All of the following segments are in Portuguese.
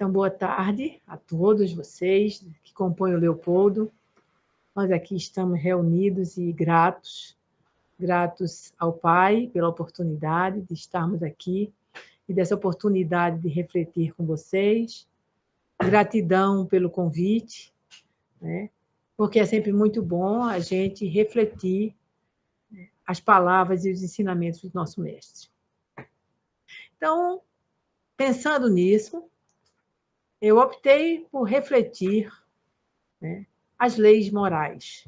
Então, boa tarde a todos vocês que compõem o Leopoldo. Nós aqui estamos reunidos e gratos ao Pai pela oportunidade de estarmos aqui e dessa oportunidade de refletir com vocês. Gratidão pelo convite, né? Porque é sempre muito bom a gente refletir as palavras e os ensinamentos do nosso mestre. Então, pensando nisso, eu optei por refletir, né, as leis morais,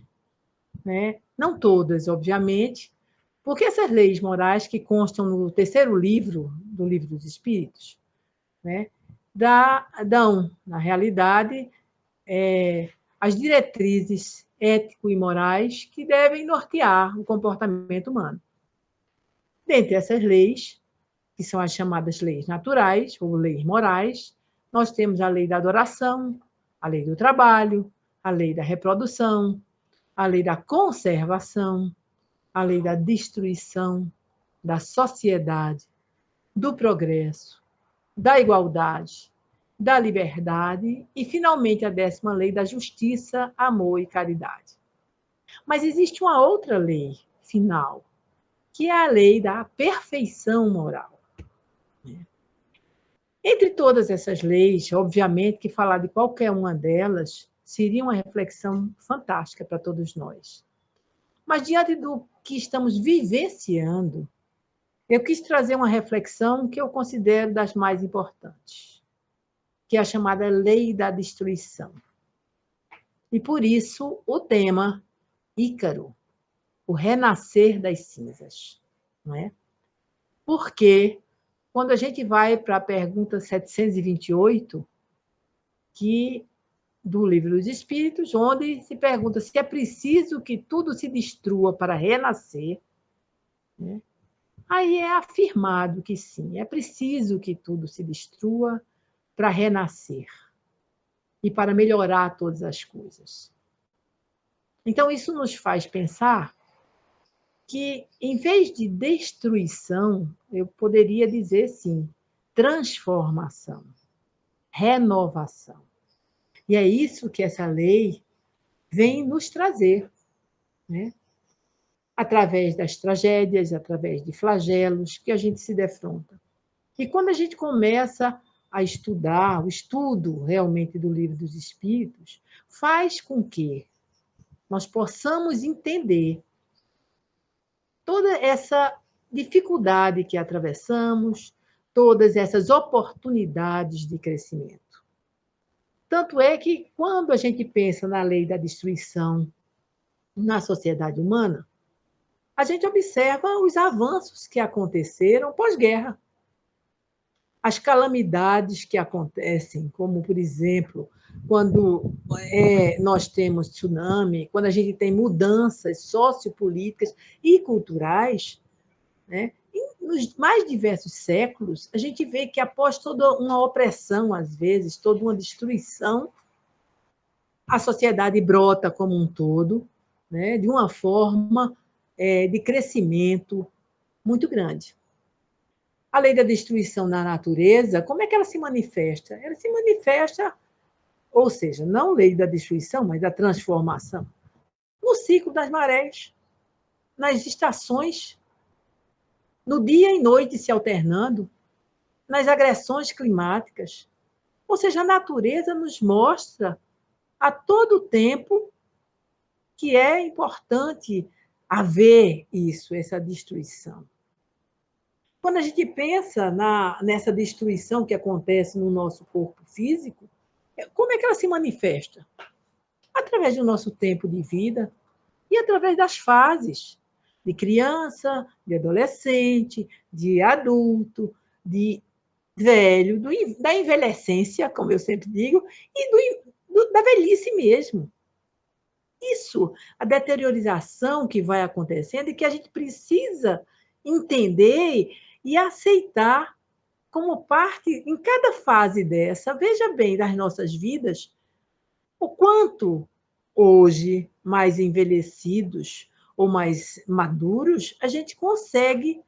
né? Não todas, obviamente, porque essas leis morais que constam no terceiro livro do Livro dos Espíritos, né, dão, na realidade, as diretrizes ético e morais que devem nortear o comportamento humano. Dentre essas leis, que são as chamadas leis naturais ou leis morais, nós temos a lei da adoração, a lei do trabalho, a lei da reprodução, a lei da conservação, a lei da destruição, da sociedade, do progresso, da igualdade, da liberdade e, finalmente, a 10ª lei da justiça, amor e caridade. Mas existe uma outra lei final, que é a lei da perfeição moral. Entre todas essas leis, obviamente que falar de qualquer uma delas seria uma reflexão fantástica para todos nós. Mas, diante do que estamos vivenciando, eu quis trazer uma reflexão que eu considero das mais importantes, que é a chamada lei da destruição. E, por isso, o tema Ícaro, o renascer das cinzas. Não é? Porque, quando a gente vai para a pergunta 728, do Livro dos Espíritos, onde se pergunta se é preciso que tudo se destrua para renascer, né? Aí é afirmado que sim, é preciso que tudo se destrua para renascer e para melhorar todas as coisas. Então, isso nos faz pensar que, em vez de destruição, eu poderia dizer, sim, transformação, renovação. E é isso que essa lei vem nos trazer, né? Através das tragédias, através de flagelos que a gente se defronta. E quando a gente começa a estudar, o estudo realmente do Livro dos Espíritos, faz com que nós possamos entender toda essa dificuldade que atravessamos, todas essas oportunidades de crescimento. Tanto é que, quando a gente pensa na lei da destruição na sociedade humana, a gente observa os avanços que aconteceram pós-guerra. As calamidades que acontecem, como, por exemplo, quando nós temos tsunami, quando a gente tem mudanças sociopolíticas e culturais, né? Nos mais diversos séculos, a gente vê que, após toda uma opressão, às vezes, toda uma destruição, a sociedade brota como um todo, né? De uma forma de crescimento muito grande. A lei da destruição na natureza, como é que ela se manifesta? Ela se manifesta, ou seja, não lei da destruição, mas da transformação, no ciclo das marés, nas estações, no dia e noite se alternando, nas agressões climáticas. Ou seja, a natureza nos mostra a todo tempo que é importante haver isso, essa destruição. Quando a gente pensa nessa destruição que acontece no nosso corpo físico, como é que ela se manifesta? Através do nosso tempo de vida e através das fases de criança, de adolescente, de adulto, de velho, da envelhecência, como eu sempre digo, e da velhice mesmo. Isso, a deteriorização que vai acontecendo e que a gente precisa entender e aceitar como parte, em cada fase dessa, veja bem, das nossas vidas, o quanto hoje, mais envelhecidos ou mais maduros, a gente consegue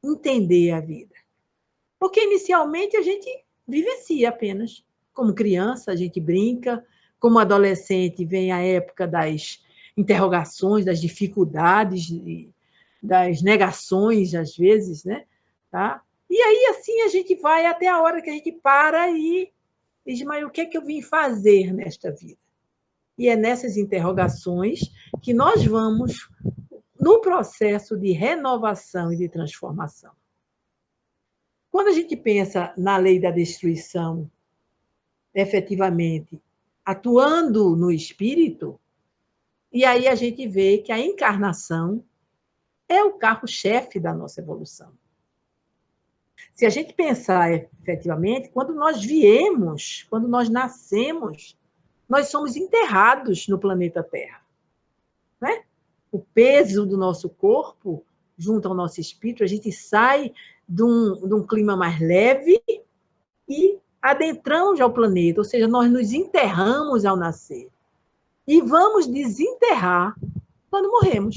entender a vida. Porque inicialmente a gente vivencia apenas, Como criança, a gente brinca, como adolescente, vem a época das interrogações, das dificuldades, das negações, às vezes, né? Tá? E aí, assim, a gente vai até a hora que a gente para e diz, mas o que é que eu vim fazer nesta vida? E é nessas interrogações que nós vamos no processo de renovação e de transformação. Quando a gente pensa na lei da destruição, efetivamente, atuando no espírito, e aí a gente vê que a encarnação é o carro-chefe da nossa evolução. Se a gente pensar efetivamente, quando nós viemos, quando nós nascemos, nós somos enterrados no planeta Terra. Né? O peso do nosso corpo, junto ao nosso espírito, a gente sai de um clima mais leve e adentramos ao planeta, ou seja, nós nos enterramos ao nascer. E vamos desenterrar quando morremos.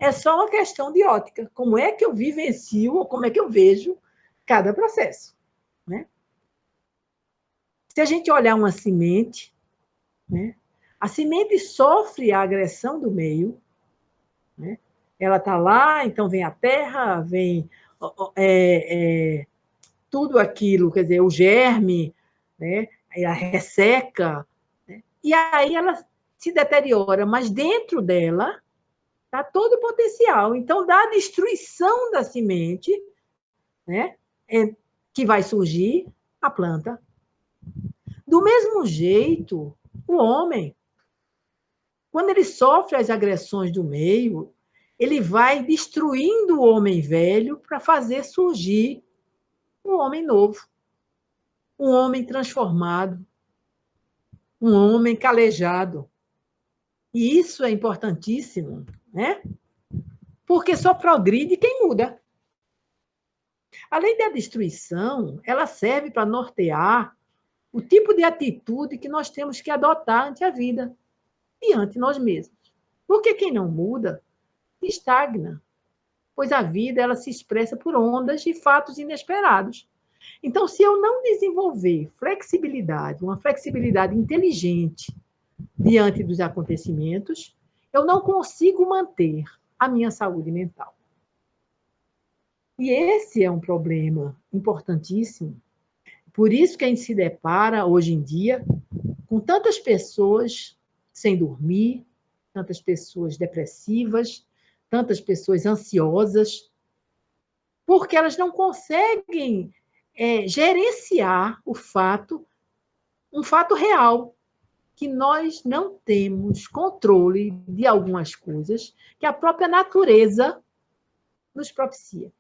É só uma questão de ótica. Como é que eu vivencio ou como é que eu vejo cada processo. Né? Se a gente olhar uma semente, né? A semente sofre a agressão do meio, né? Ela está lá, então vem a terra, vem tudo aquilo, quer dizer, o germe, né? A resseca, né? E aí ela se deteriora, mas dentro dela está todo o potencial. Então, da destruição da semente, né? Que vai surgir a planta. Do mesmo jeito, o homem, quando ele sofre as agressões do meio, ele vai destruindo o homem velho para fazer surgir um homem novo, um homem transformado, um homem calejado. E isso é importantíssimo, né? Porque só progride quem muda. A lei da destruição, ela serve para nortear o tipo de atitude que nós temos que adotar ante a vida e ante nós mesmos. Porque quem não muda, estagna, pois a vida ela se expressa por ondas e fatos inesperados. Então, se eu não desenvolver flexibilidade, uma flexibilidade inteligente diante dos acontecimentos, eu não consigo manter a minha saúde mental. E esse é um problema importantíssimo. Por isso que a gente se depara, hoje em dia, com tantas pessoas sem dormir, tantas pessoas depressivas, tantas pessoas ansiosas, porque elas não conseguem gerenciar um fato real, que nós não temos controle de algumas coisas que a própria natureza nos propicia.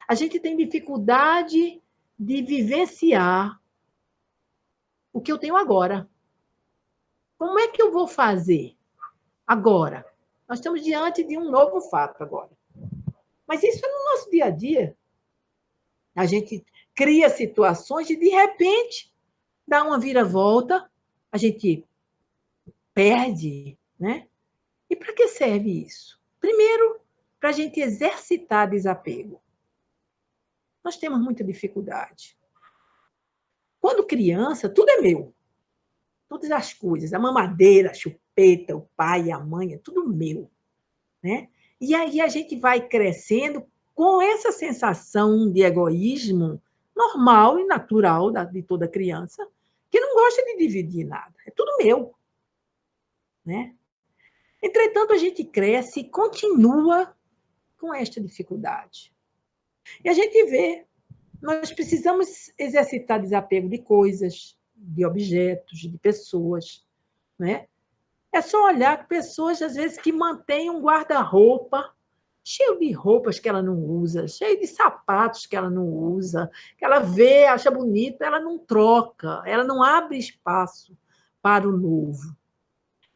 A gente tem dificuldade de vivenciar o que eu tenho agora. Como é que eu vou fazer agora? Nós estamos diante de um novo fato agora. Mas isso é no nosso dia a dia. A gente cria situações e, de repente, dá uma viravolta, a gente perde, né? E para que serve isso? Primeiro, para a gente exercitar desapego. Nós temos muita dificuldade. Quando criança, tudo é meu. Todas as coisas, a mamadeira, a chupeta, o pai, a mãe, é tudo meu. Né? E aí a gente vai crescendo com essa sensação de egoísmo normal e natural de toda criança, que não gosta de dividir nada. É tudo meu. Né? Entretanto, a gente cresce e continua com esta dificuldade. E a gente vê, nós precisamos exercitar desapego de coisas, de objetos, de pessoas. Né? É só olhar pessoas, às vezes, que mantêm um guarda-roupa cheio de roupas que ela não usa, cheio de sapatos que ela não usa, que ela vê, acha bonito, ela não troca, ela não abre espaço para o novo.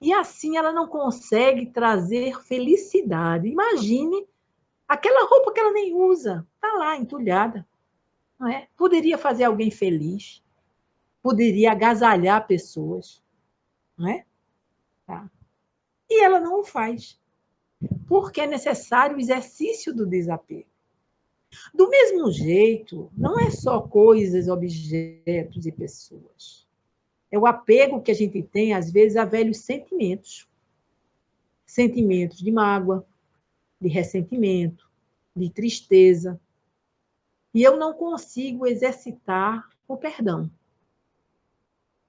E assim ela não consegue trazer felicidade. Imagine aquela roupa que ela nem usa, está lá entulhada. Não é? Poderia fazer alguém feliz, poderia agasalhar pessoas. Não é? Tá. E ela não o faz, porque é necessário o exercício do desapego. Do mesmo jeito, não é só coisas, objetos e pessoas. É o apego que a gente tem, às vezes, a velhos sentimentos. Sentimentos de mágoa, de ressentimento, de tristeza. E eu não consigo exercitar o perdão.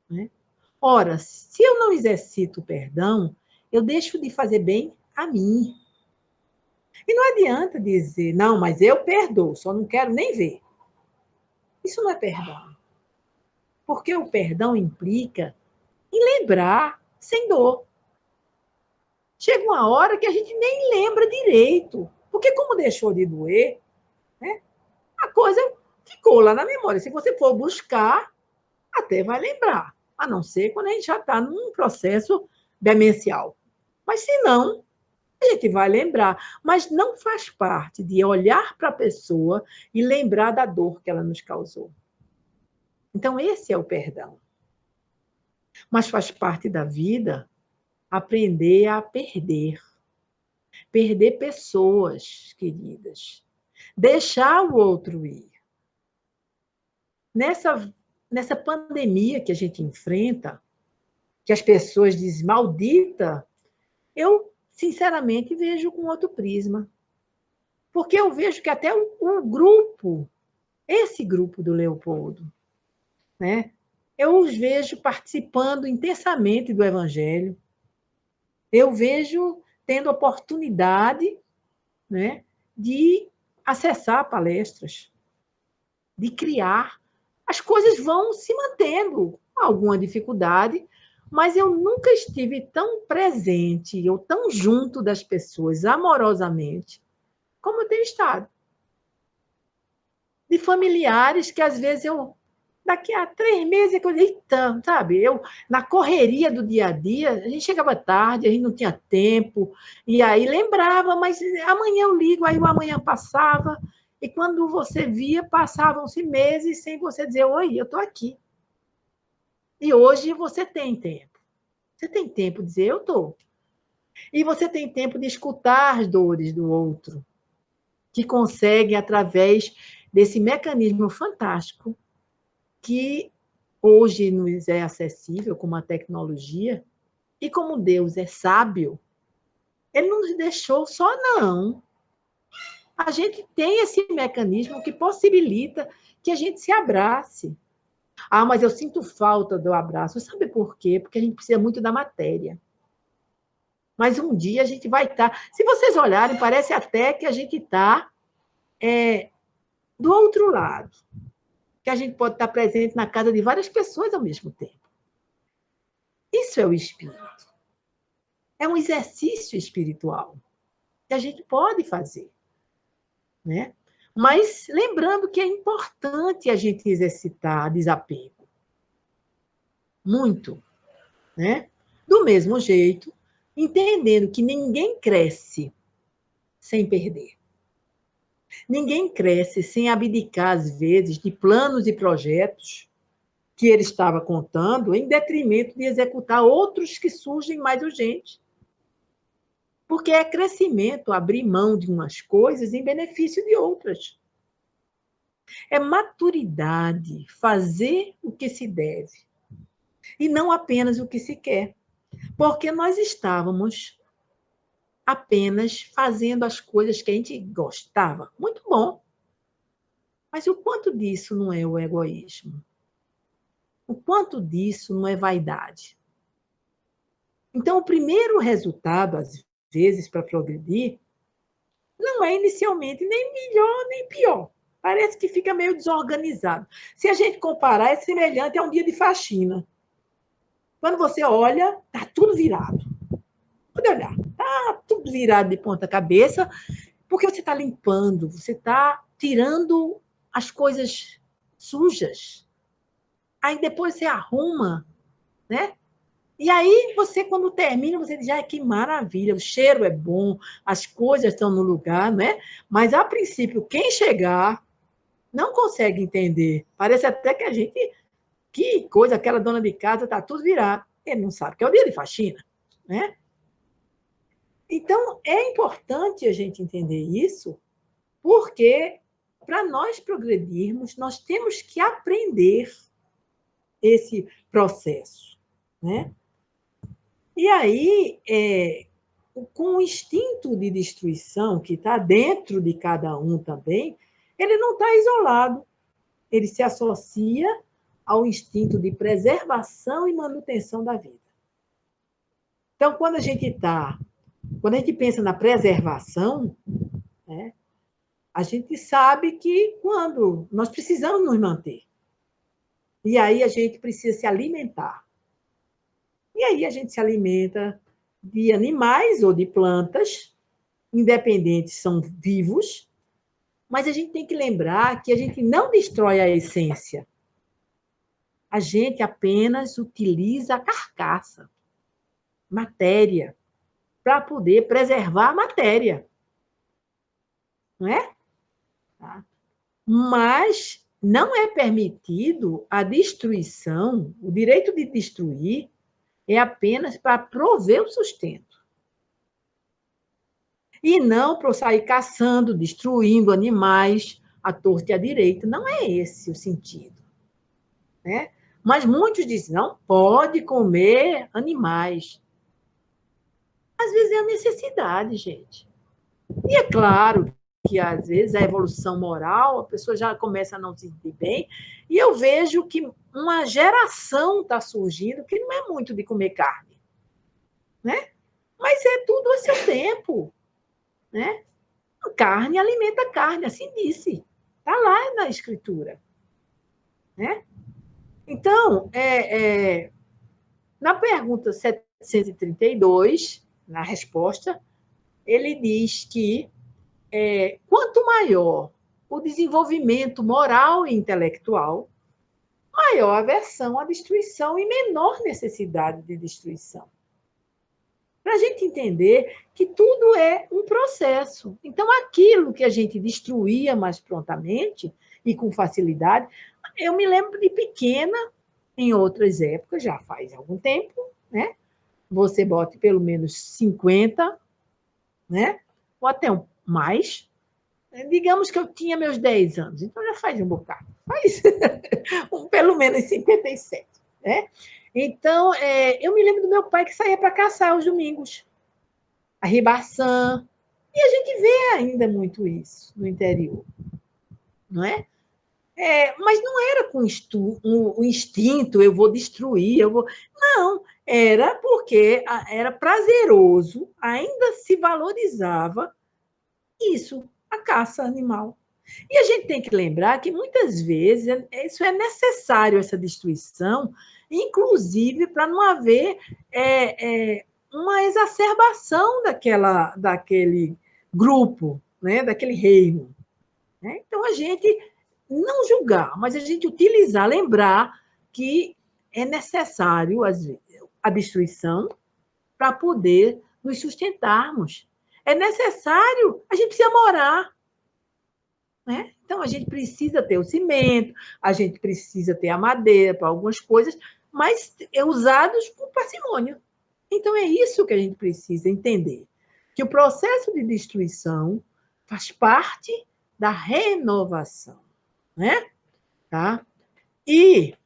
Né? Ora, se eu não exercito o perdão, eu deixo de fazer bem a mim. E não adianta dizer, não, mas eu perdoo, só não quero nem ver. Isso não é perdão. Porque o perdão implica em lembrar sem dor. Chega uma hora que a gente nem lembra direito. Porque como deixou de doer, né, a coisa ficou lá na memória. Se você for buscar, até vai lembrar. A não ser quando a gente já está num processo demencial. Mas se não, a gente vai lembrar. Mas não faz parte de olhar para a pessoa e lembrar da dor que ela nos causou. Então, esse é o perdão. Mas faz parte da vida aprender a perder. Perder pessoas queridas. Deixar o outro ir. Nessa pandemia que a gente enfrenta, que as pessoas dizem maldita, eu, sinceramente, vejo com outro prisma. Porque eu vejo que até o grupo, esse grupo do Leopoldo, né? Eu os vejo participando intensamente do Evangelho. Eu vejo tendo oportunidade, né, de acessar palestras, de criar. As coisas vão se mantendo, alguma dificuldade, mas eu nunca estive tão presente ou tão junto das pessoas amorosamente como eu tenho estado. De familiares que às vezes eu daqui a 3 meses que eu eita, sabe? Eu, na correria do dia a dia, a gente chegava tarde, a gente não tinha tempo, e aí lembrava, mas amanhã eu ligo, aí o amanhã passava, e quando você via, passavam-se meses sem você dizer, oi, eu estou aqui. E hoje você tem tempo. Você tem tempo de dizer, eu estou. E você tem tempo de escutar as dores do outro, que consegue, através desse mecanismo fantástico que hoje nos é acessível com a tecnologia, e como Deus é sábio, ele não nos deixou só, não. A gente tem esse mecanismo que possibilita que a gente se abrace. Ah, mas eu sinto falta do abraço. Sabe por quê? Porque a gente precisa muito da matéria. Mas um dia a gente vai estar. Se vocês olharem, parece até que a gente está do outro lado. Que a gente pode estar presente na casa de várias pessoas ao mesmo tempo. Isso é o espírito. É um exercício espiritual que a gente pode fazer, né? Mas lembrando que é importante a gente exercitar desapego. Muito, né? Do mesmo jeito, entendendo que ninguém cresce sem perder. Ninguém cresce sem abdicar, às vezes, de planos e projetos que ele estava contando, em detrimento de executar outros que surgem mais urgentes. Porque é crescimento abrir mão de umas coisas em benefício de outras. É maturidade fazer o que se deve e não apenas o que se quer. Porque nós estávamos apenas fazendo as coisas que a gente gostava. Muito bom. Mas o quanto disso não é o egoísmo? O quanto disso não é vaidade? Então, o primeiro resultado, às vezes, para progredir, não é inicialmente nem melhor nem pior. Parece que fica meio desorganizado. Se a gente comparar, é semelhante a um dia de faxina. Quando você olha, está tudo virado. Pode olhar, está tudo virado de ponta cabeça, porque você está limpando, você está tirando as coisas sujas. Aí depois você arruma, né? E aí você, quando termina, você diz, ah, que maravilha, o cheiro é bom, as coisas estão no lugar, né? Mas, a princípio, quem chegar não consegue entender. Parece até que a gente, que coisa, aquela dona de casa está tudo virado. Ele não sabe que é o dia de faxina, né? Então, é importante a gente entender isso, porque para nós progredirmos, nós temos que aprender esse processo, né? E aí, com o instinto de destruição que está dentro de cada um também, ele não está isolado, ele se associa ao instinto de preservação e manutenção da vida. Então, quando a gente pensa na preservação, né, a gente sabe que quando nós precisamos nos manter. E aí a gente precisa se alimentar. E aí a gente se alimenta de animais ou de plantas, independentes, são vivos, mas a gente tem que lembrar que a gente não destrói a essência. A gente apenas utiliza a carcaça, matéria, para poder preservar a matéria. Não é? Tá? Mas não é permitido a destruição, o direito de destruir é apenas para prover o sustento. E não para sair caçando, destruindo animais à torta e à direita. Não é esse o sentido. Né? Mas muitos dizem, não pode comer animais. Às vezes é a necessidade, gente. E é claro que, às vezes, a evolução moral, a pessoa já começa a não se sentir bem, e eu vejo que uma geração está surgindo que não é muito de comer carne. Né? Mas é tudo a seu tempo. Né? Carne alimenta carne, assim disse. Está lá na escritura. Né? Então, na pergunta 732, na resposta, ele diz que quanto maior o desenvolvimento moral e intelectual, maior a aversão à destruição e menor necessidade de destruição. Para a gente entender que tudo é um processo. Então, aquilo que a gente destruía mais prontamente e com facilidade, eu me lembro de pequena, em outras épocas, já faz algum tempo, né? Você bote pelo menos 50, né? Ou até mais. Digamos que eu tinha meus 10 anos, então já faz um bocado. Faz pelo menos 57, né? Então, eu me lembro do meu pai que saía para caçar aos domingos. A ribação. E a gente vê ainda muito isso no interior. Não é? Mas não era com o instinto, eu vou destruir, eu vou. Não, era porque era prazeroso, ainda se valorizava isso, a caça animal. E a gente tem que lembrar que muitas vezes isso é necessário, essa destruição, inclusive para não haver uma exacerbação daquele grupo, né, daquele reino. Né? Então, a gente não julgar, mas a gente utilizar, lembrar que é necessário, às vezes, a destruição para poder nos sustentarmos. É necessário, a gente precisa morar. Né? Então, a gente precisa ter o cimento, a gente precisa ter a madeira para algumas coisas, mas usados com parcimônia. Então, é isso que a gente precisa entender, que o processo de destruição faz parte da renovação. Né? Tá? E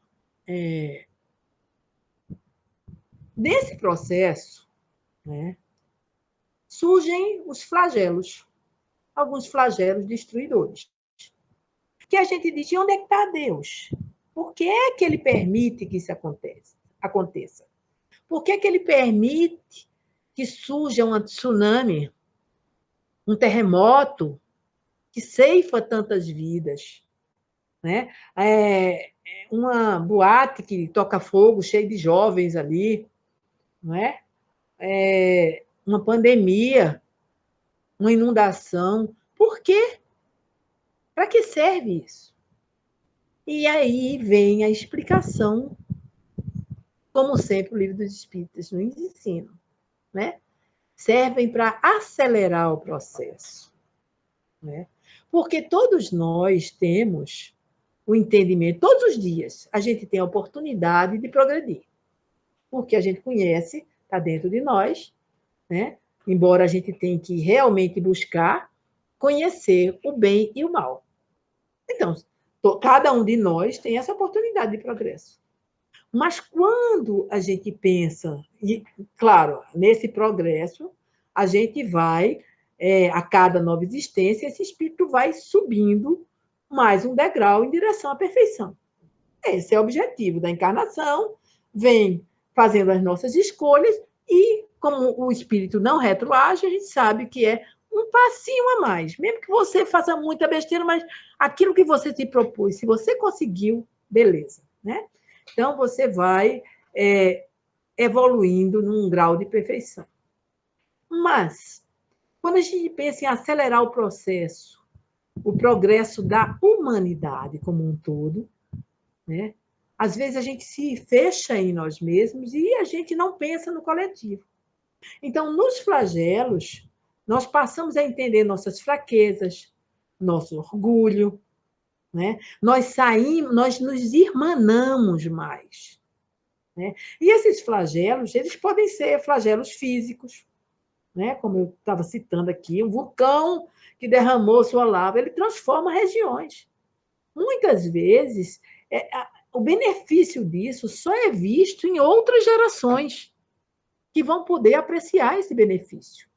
nesse processo, né, surgem os flagelos, alguns flagelos destruidores. Que a gente diz, onde é que está Deus? Por que é que ele permite que isso aconteça? Por que é que ele permite que surja um tsunami, um terremoto, que ceifa tantas vidas? Né? Uma boate que toca fogo, cheio de jovens ali, não é? Uma pandemia, uma inundação. Por quê? Para que serve isso? E aí vem a explicação, como sempre o Livro dos Espíritos nos ensina, né? Servem para acelerar o processo, né? Porque todos nós temos o entendimento, todos os dias a gente tem a oportunidade de progredir, porque a gente conhece, está dentro de nós, né? Embora a gente tenha que realmente buscar conhecer o bem e o mal. Então, cada um de nós tem essa oportunidade de progresso. Mas quando a gente pensa, e, claro, nesse progresso, a gente vai, a cada nova existência, esse espírito vai subindo mais um degrau em direção à perfeição. Esse é o objetivo da encarnação, vem fazendo as nossas escolhas e, como o espírito não retroage, a gente sabe que é um passinho a mais. Mesmo que você faça muita besteira, mas aquilo que você se propôs, se você conseguiu, beleza, né? Então, você vai evoluindo num grau de perfeição. Mas, quando a gente pensa em acelerar o progresso da humanidade como um todo, né? Às vezes a gente se fecha em nós mesmos e a gente não pensa no coletivo. Então, nos flagelos, nós passamos a entender nossas fraquezas, nosso orgulho, né? Nós saímos, nós nos irmanamos mais. Né? E esses flagelos, eles podem ser flagelos físicos, né? Como eu estava citando aqui, um vulcão que derramou sua lava, ele transforma regiões. Muitas vezes, o benefício disso só é visto em outras gerações que vão poder apreciar esse benefício.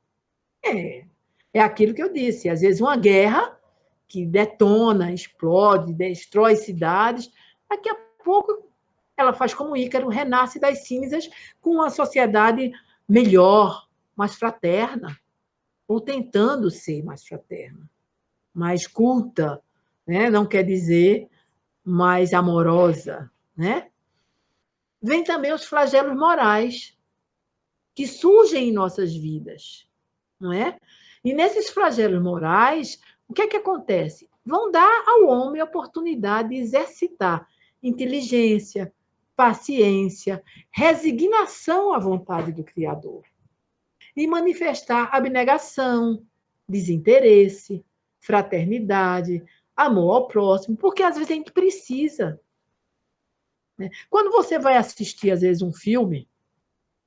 É aquilo que eu disse, às vezes uma guerra que detona, explode, destrói cidades, daqui a pouco ela faz como Ícaro, renasce das cinzas com uma sociedade melhor, mais fraterna, ou tentando ser mais fraterna, mais culta, né? Não quer dizer mais amorosa, né? Vem também os flagelos morais que surgem em nossas vidas, não é? E nesses flagelos morais, o que é que acontece? Vão dar ao homem a oportunidade de exercitar inteligência, paciência, resignação à vontade do Criador e manifestar abnegação, desinteresse, fraternidade, amor ao próximo, porque às vezes a gente precisa. Né? Quando você vai assistir, às vezes, um filme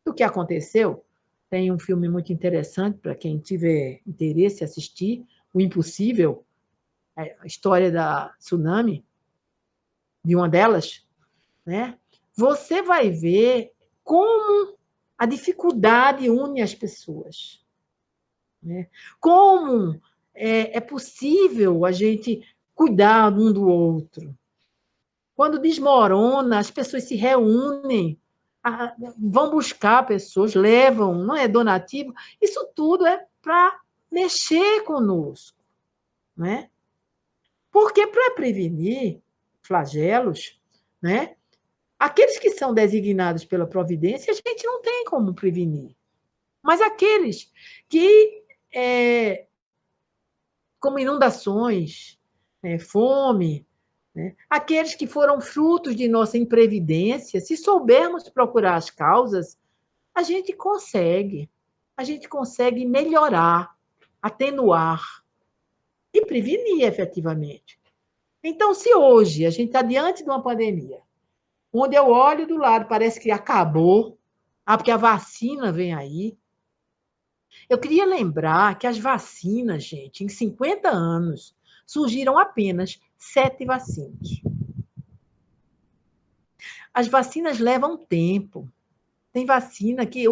do que aconteceu, tem um filme muito interessante para quem tiver interesse em assistir, O Impossível, a história da tsunami, de uma delas, né? Você vai ver como a dificuldade une as pessoas. Né? Como é possível a gente cuidar um do outro. Quando desmorona, as pessoas se reúnem, vão buscar pessoas, levam, não é donativo. Isso tudo é para mexer conosco. Né? Porque para prevenir flagelos, né? Aqueles que são designados pela providência, a gente não tem como prevenir. Mas aqueles que, como inundações, fome, né? Aqueles que foram frutos de nossa imprevidência, se soubermos procurar as causas, a gente consegue melhorar, atenuar e prevenir efetivamente. Então, se hoje a gente está diante de uma pandemia, onde eu olho do lado, parece que acabou, porque a vacina vem aí, eu queria lembrar que as vacinas, gente, em 50 anos, surgiram apenas 7 vacinas. As vacinas levam tempo. Tem vacina que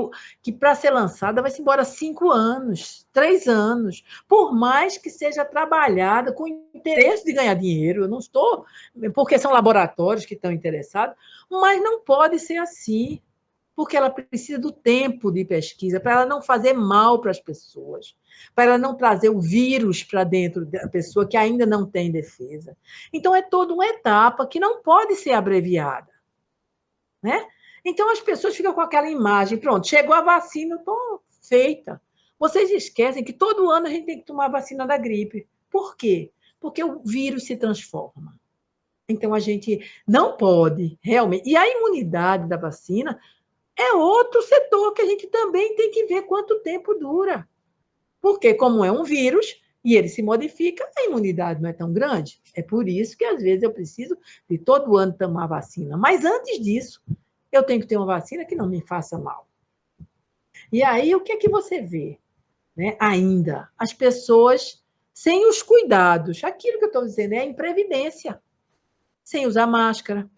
para ser lançada, vai-se embora 5 anos, 3 anos, por mais que seja trabalhada com interesse de ganhar dinheiro. Eu não estou, porque são laboratórios que estão interessados, mas não pode ser assim, porque ela precisa do tempo de pesquisa, para ela não fazer mal para as pessoas, para ela não trazer o vírus para dentro da pessoa que ainda não tem defesa. Então, é toda uma etapa que não pode ser abreviada. Né? Então, as pessoas ficam com aquela imagem, pronto, chegou a vacina, estou feita. Vocês esquecem que todo ano a gente tem que tomar a vacina da gripe. Por quê? Porque o vírus se transforma. Então, a gente não pode realmente. E a imunidade da vacina é outro setor que a gente também tem que ver quanto tempo dura. Porque, como é um vírus e ele se modifica, a imunidade não é tão grande. É por isso que, às vezes, eu preciso de todo ano tomar vacina. Mas, antes disso, eu tenho que ter uma vacina que não me faça mal. E aí, o que é que você vê? Né? Ainda, as pessoas sem os cuidados. Aquilo que eu estou dizendo é a imprevidência. Sem usar máscara,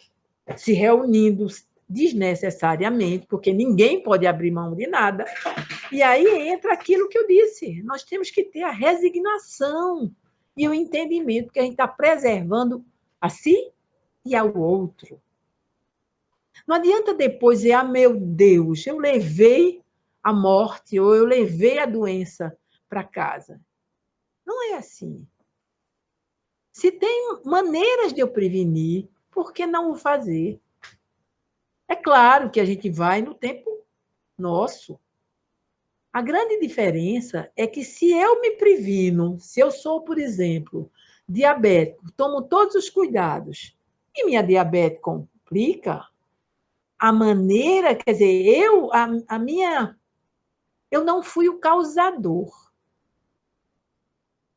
se reunindo desnecessariamente, porque ninguém pode abrir mão de nada. E aí entra aquilo que eu disse. Nós temos que ter a resignação e o entendimento que a gente está preservando a si e ao outro. Não adianta depois dizer, meu Deus, eu levei a morte ou eu levei a doença para casa. Não é assim. Se tem maneiras de eu prevenir, por que não o fazer? É claro que a gente vai no tempo nosso. A grande diferença é que se eu me previno, se eu sou, por exemplo, diabético, tomo todos os cuidados e minha diabetes complica, a maneira, quer dizer, eu não fui o causador,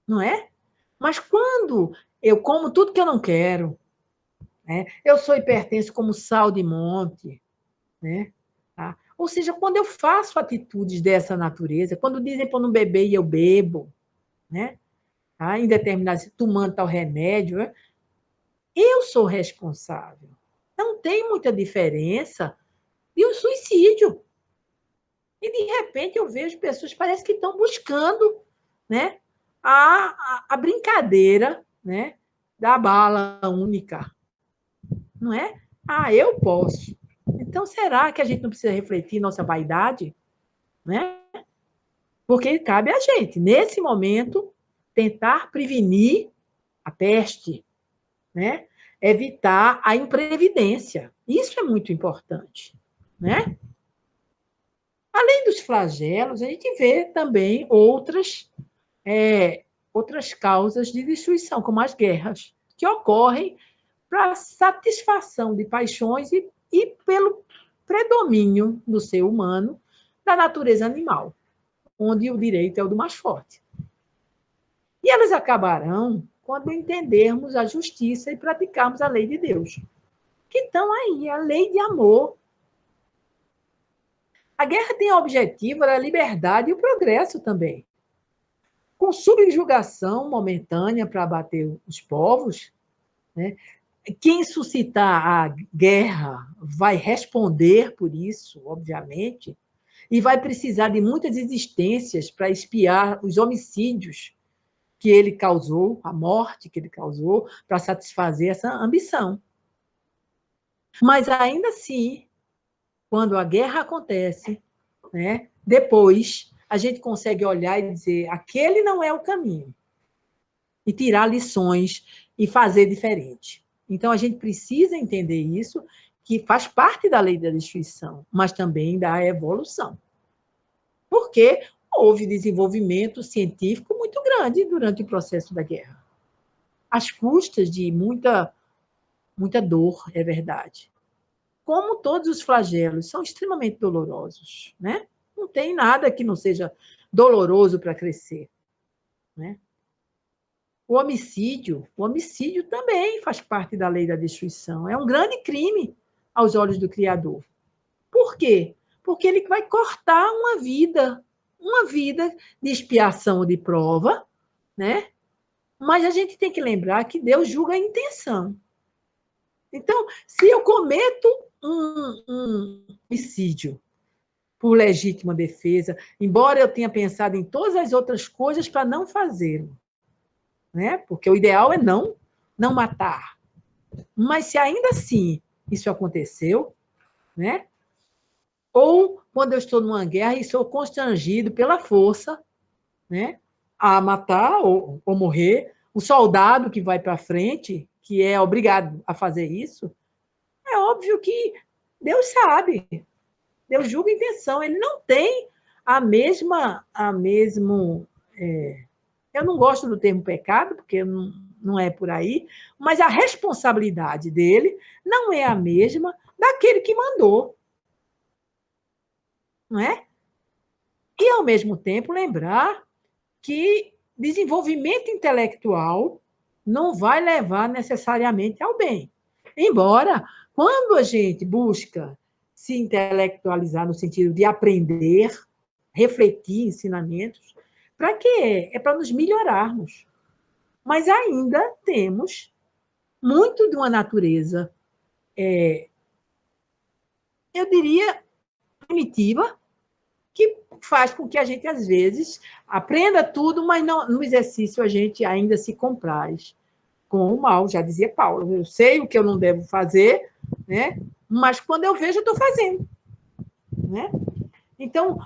não é? Mas quando eu como tudo que eu não quero, né? Eu sou hipertenso como sal de monte, né? Tá? Ou seja, quando eu faço atitudes dessa natureza, quando dizem para não beber e eu bebo, né? Tá? Em determinadas, tomando tal remédio, né? Eu sou responsável. Não tem muita diferença de um suicídio. E, de repente, eu vejo pessoas que parece que estão buscando, né, a brincadeira, né, da bala única. Não é? Ah, eu posso. Então, será que a gente não precisa refletir nossa vaidade? Né? Porque cabe a gente, nesse momento, tentar prevenir a peste, né? Evitar a imprevidência. Isso é muito importante. Né? Além dos flagelos, a gente vê também outras causas de destruição, como as guerras, que ocorrem para satisfação de paixões e pelo predomínio do ser humano da natureza animal, onde o direito é o do mais forte. E elas acabarão quando entendermos a justiça e praticarmos a lei de Deus, que estão aí, a lei de amor. A guerra tem o objetivo da liberdade e o progresso também. Com subjugação momentânea para abater os povos, né? Quem suscitar a guerra vai responder por isso, obviamente, e vai precisar de muitas existências para expiar os homicídios que ele causou, a morte que ele causou, para satisfazer essa ambição. Mas ainda assim, quando a guerra acontece, né, depois a gente consegue olhar e dizer: aquele não é o caminho, e tirar lições e fazer diferente. Então, a gente precisa entender isso, que faz parte da lei da destruição, mas também da evolução. Porque houve desenvolvimento científico muito grande durante o processo da guerra. Às custas de muita dor, é verdade. Como todos os flagelos são extremamente dolorosos, né? Não tem nada que não seja doloroso para crescer, né? O homicídio também faz parte da lei da destruição. É um grande crime aos olhos do Criador. Por quê? Porque ele vai cortar uma vida de expiação de prova, né? Mas a gente tem que lembrar que Deus julga a intenção. Então, se eu cometo um homicídio por legítima defesa, embora eu tenha pensado em todas as outras coisas para não fazê-lo, né? Porque o ideal é não matar. Mas se ainda assim isso aconteceu, né? Ou quando eu estou numa guerra e sou constrangido pela força, né? A matar ou morrer, o soldado que vai para frente, que é obrigado a fazer isso, é óbvio que Deus sabe, Deus julga a intenção, ele não tem a mesmo eu não gosto do termo pecado, porque não é por aí, mas a responsabilidade dele não é a mesma daquele que mandou, não é? E, ao mesmo tempo, lembrar que desenvolvimento intelectual não vai levar necessariamente ao bem. Embora, quando a gente busca se intelectualizar no sentido de aprender, refletir ensinamentos, para quê? É para nos melhorarmos. Mas ainda temos muito de uma natureza, eu diria, primitiva, que faz com que a gente, às vezes, aprenda tudo, mas não, no exercício a gente ainda se compraz com o mal, já dizia Paulo. Eu sei o que eu não devo fazer, né? Mas quando eu vejo, eu estou fazendo. Né? Então,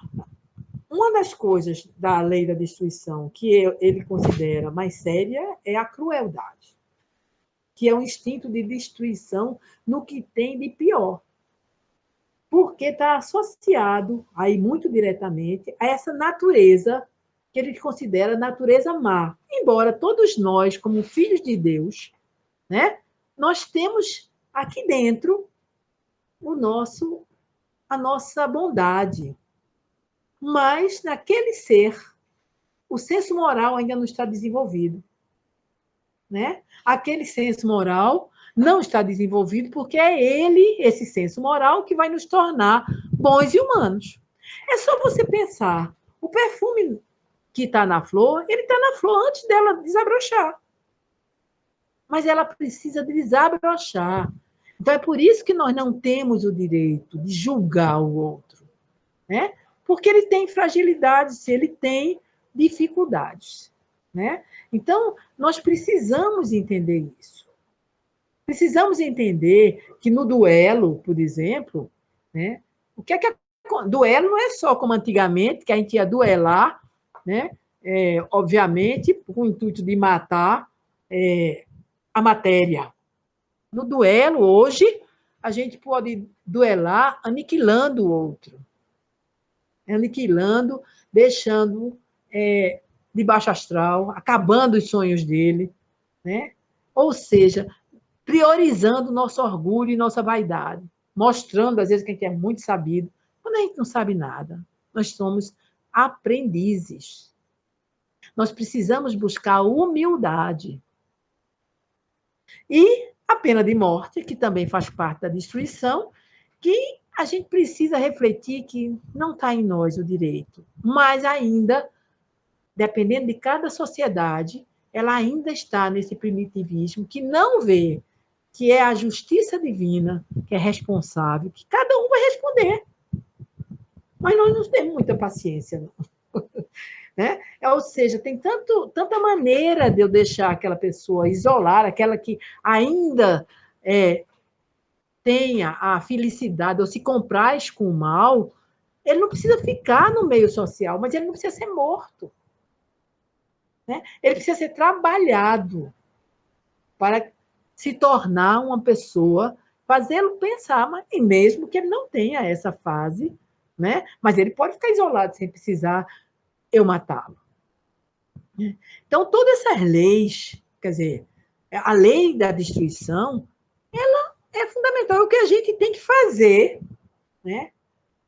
uma das coisas da lei da destruição que ele considera mais séria é a crueldade, que é um instinto de destruição no que tem de pior, porque está associado aí muito diretamente a essa natureza que ele considera natureza má. Embora todos nós, como filhos de Deus, né, nós temos aqui dentro a nossa bondade, mas naquele ser o senso moral ainda não está desenvolvido. Né? Aquele senso moral não está desenvolvido porque é ele, esse senso moral, que vai nos tornar bons e humanos. É só você pensar, o perfume que está na flor, ele está na flor antes dela desabrochar. Mas ela precisa desabrochar. Então é por isso que nós não temos o direito de julgar o outro. Né? Porque ele tem fragilidades, ele tem dificuldades. Né? Então, nós precisamos entender isso. Precisamos entender que no duelo, por exemplo, né, o que é duelo não é só como antigamente, que a gente ia duelar, né, obviamente, com o intuito de matar a matéria. No duelo, hoje, a gente pode duelar aniquilando o outro. Aniquilando, deixando de baixo astral, acabando os sonhos dele, né? Ou seja, priorizando nosso orgulho e nossa vaidade, mostrando, às vezes, que a gente é muito sabido, quando a gente não sabe nada. Nós somos aprendizes. Nós precisamos buscar humildade. E a pena de morte, que também faz parte da destruição, que a gente precisa refletir que não está em nós o direito, mas ainda, dependendo de cada sociedade, ela ainda está nesse primitivismo que não vê que é a justiça divina que é responsável, que cada um vai responder. Mas nós não temos muita paciência, não. Né? Ou seja, tem tanta maneira de eu deixar aquela pessoa isolar, aquela que ainda tenha a felicidade ou se compraz com o mal, ele não precisa ficar no meio social, mas ele não precisa ser morto. Né? Ele precisa ser trabalhado para se tornar uma pessoa, fazê-lo pensar, mas, e mesmo que ele não tenha essa fase, né? Mas ele pode ficar isolado sem precisar eu matá-lo. Então, todas essas leis, quer dizer, a lei da destruição, ela é fundamental. É o que a gente tem que fazer, né?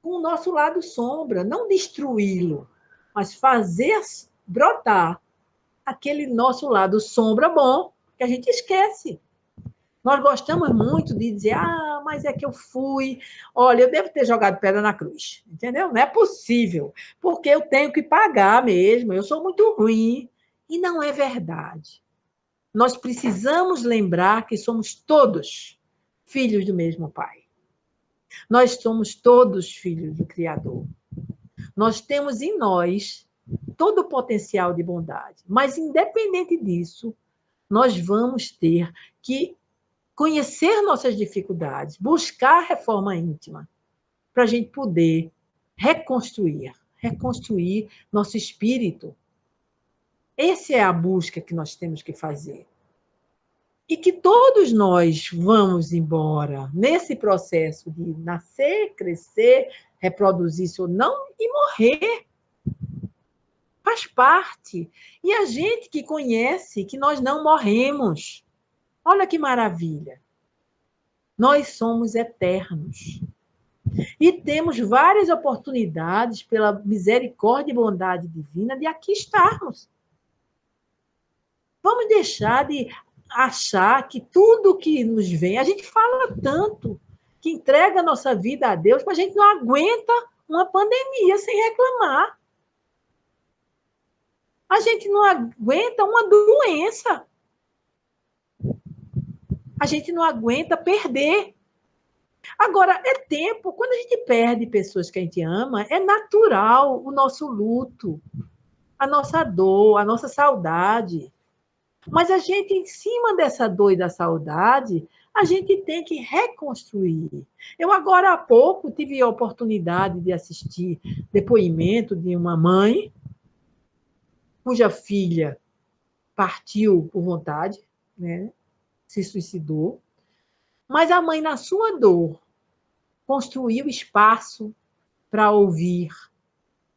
Com o nosso lado sombra, não destruí-lo, mas fazer brotar aquele nosso lado sombra bom, que a gente esquece. Nós gostamos muito de dizer, mas é que eu fui, olha, eu devo ter jogado pedra na cruz, entendeu? Não é possível, porque eu tenho que pagar mesmo, eu sou muito ruim. E não é verdade. Nós precisamos lembrar que somos todos filhos do mesmo Pai. Nós somos todos filhos do Criador. Nós temos em nós todo o potencial de bondade, mas, independente disso, nós vamos ter que conhecer nossas dificuldades, buscar reforma íntima, para a gente poder reconstruir nosso espírito. Essa é a busca que nós temos que fazer. E que todos nós vamos embora nesse processo de nascer, crescer, reproduzir-se ou não e morrer. Faz parte. E a gente que conhece que nós não morremos. Olha que maravilha. Nós somos eternos. E temos várias oportunidades, pela misericórdia e bondade divina, de aqui estarmos. Vamos deixar de achar que tudo que nos vem, a gente fala tanto, que entrega a nossa vida a Deus, mas a gente não aguenta uma pandemia sem reclamar. A gente não aguenta uma doença A gente não aguenta perder. Agora, é tempo, quando a gente perde pessoas que a gente ama, é natural o nosso luto, a nossa dor, a nossa saudade. Mas a gente, em cima dessa dor e da saudade, a gente tem que reconstruir. Eu, agora há pouco, tive a oportunidade de assistir depoimento de uma mãe cuja filha partiu por vontade, né? Se suicidou, mas a mãe, na sua dor, construiu espaço para ouvir,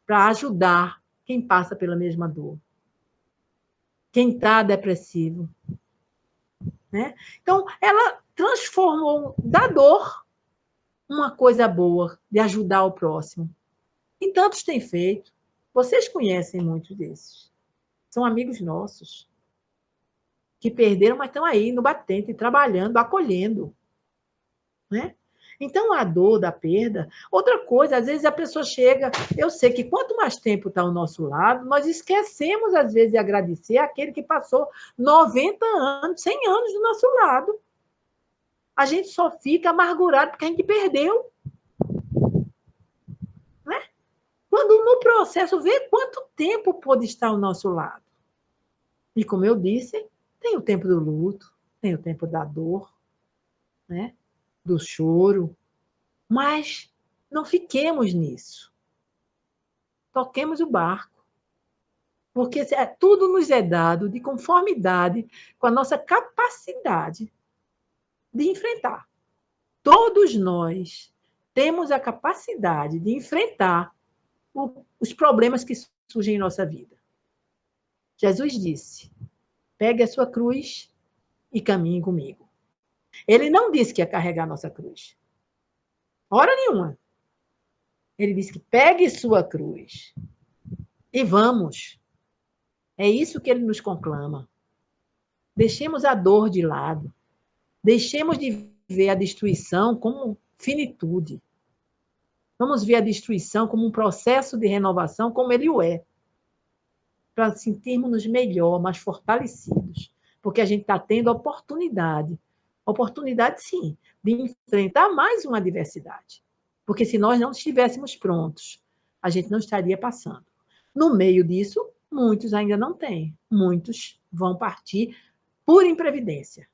para ajudar quem passa pela mesma dor, quem está depressivo. Né? Então, ela transformou da dor uma coisa boa, de ajudar o próximo. E tantos têm feito. Vocês conhecem muitos desses. São amigos nossos, que perderam, mas estão aí no batente, trabalhando, acolhendo. Né? Então, a dor da perda. Outra coisa, às vezes a pessoa chega. Eu sei que quanto mais tempo está ao nosso lado, nós esquecemos, às vezes, de agradecer aquele que passou 90 anos, 100 anos do nosso lado. A gente só fica amargurado porque a gente perdeu. Né? Quando no processo, vê quanto tempo pode estar ao nosso lado. E como eu disse, tem o tempo do luto, tem o tempo da dor, né? Do choro, mas não fiquemos nisso. Toquemos o barco. Porque tudo nos é dado de conformidade com a nossa capacidade de enfrentar. Todos nós temos a capacidade de enfrentar os problemas que surgem em nossa vida. Jesus disse: pegue a sua cruz e caminhe comigo. Ele não disse que ia carregar a nossa cruz. Hora nenhuma. Ele disse que pegue sua cruz e vamos. É isso que ele nos conclama. Deixemos a dor de lado. Deixemos de ver a destruição como finitude. Vamos ver a destruição como um processo de renovação, como ele o é. Para sentirmos-nos melhor, mais fortalecidos. Porque a gente está tendo oportunidade. Oportunidade, sim, de enfrentar mais uma adversidade. Porque se nós não estivéssemos prontos, a gente não estaria passando. No meio disso, muitos ainda não têm. Muitos vão partir por imprevidência.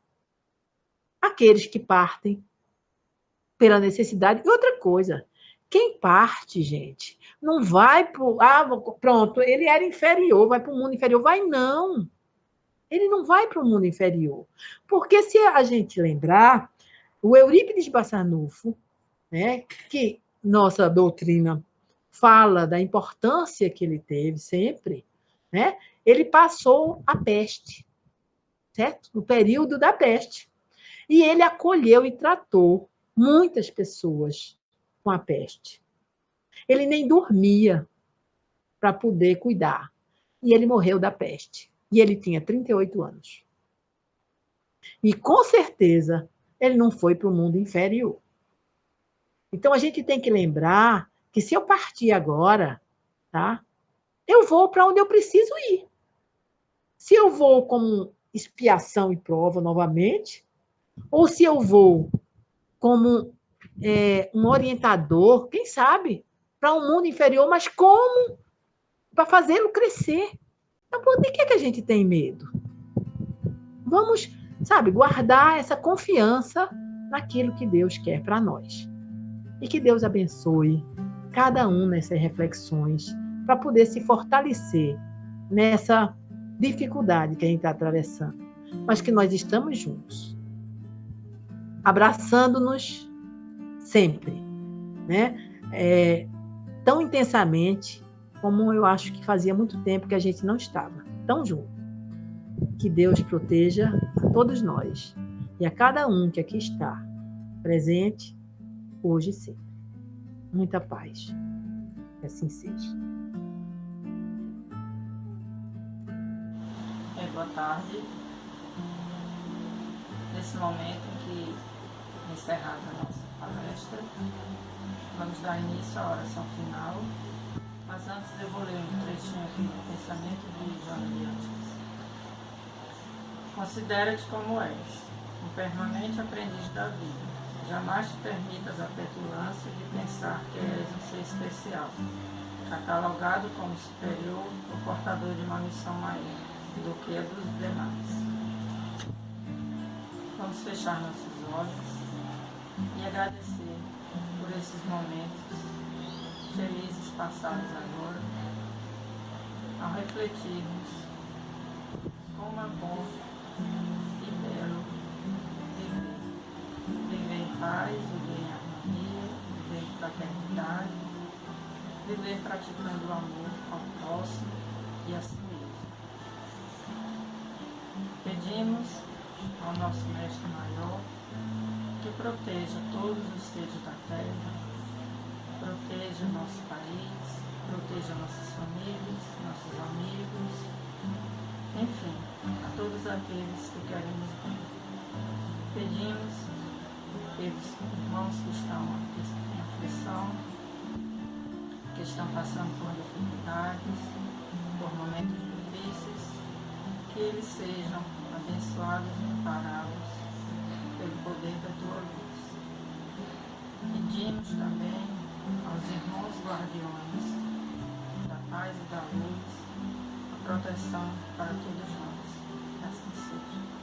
Aqueles que partem pela necessidade. E outra coisa, quem parte, gente, não vai para o... Ah, pronto, ele era inferior, vai para o mundo inferior. Vai não. Ele não vai para o mundo inferior. Porque se a gente lembrar, o Eurípides Barçanufo, né, que nossa doutrina fala da importância que ele teve sempre, né, ele passou a peste, certo? No período da peste. E ele acolheu e tratou muitas pessoas com a peste. Ele nem dormia para poder cuidar. E ele morreu da peste. E ele tinha 38 anos. E, com certeza, ele não foi para o mundo inferior. Então, a gente tem que lembrar que se eu partir agora, tá? Eu vou para onde eu preciso ir. Se eu vou como expiação e prova novamente, ou se eu vou como um orientador, quem sabe, para um mundo inferior, mas como? Para fazê-lo crescer. Então, por que a gente tem medo? Vamos, sabe, guardar essa confiança naquilo que Deus quer para nós. E que Deus abençoe cada um nessas reflexões para poder se fortalecer nessa dificuldade que a gente está atravessando. Mas que nós estamos juntos, abraçando-nos sempre, né? Tão intensamente como eu acho que fazia muito tempo que a gente não estava tão junto. Que Deus proteja a todos nós e a cada um que aqui está presente, hoje e sempre. Muita paz. Que assim seja. Boa tarde. Nesse momento em que encerrada a nossa palestra, vamos dar início à oração final. Mas antes eu vou ler um trechinho aqui do pensamento de Joana de Ângeles. Considera-te como és, um permanente aprendiz da vida. Jamais te permitas a petulância de pensar que és um ser especial, catalogado como superior ou portador de uma missão maior do que a dos demais. Vamos fechar nossos olhos e agradecer por esses momentos felizes passados agora, ao refletirmos como é bom e belo viver em paz, viver em harmonia, viver em fraternidade, viver praticando o amor ao próximo e a si mesmo. Pedimos ao nosso Mestre Maior que proteja todos os seres da Terra, proteja nosso país, proteja nossas famílias, nossos amigos, enfim, a todos aqueles que queremos bem. Pedimos pelos irmãos que estão em aflição, que estão passando por dificuldades, por momentos difíceis, que eles sejam abençoados e amparados pelo poder da tua luz. Pedimos também aos irmãos guardiões da paz e da luz a proteção para todos nós. Que assim seja.